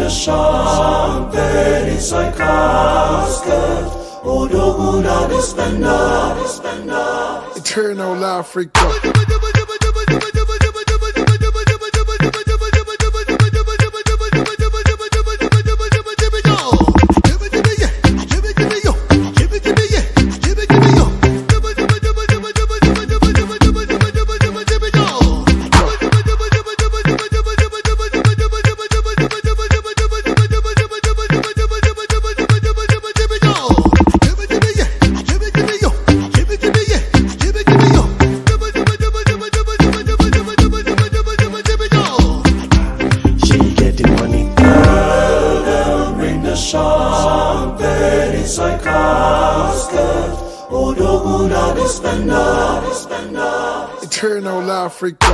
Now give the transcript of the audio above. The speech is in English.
champagne sai casket, odoguna dispenda. Eternal Africa. Champagne sai casket, odoguna dispenda. Eternal Africa.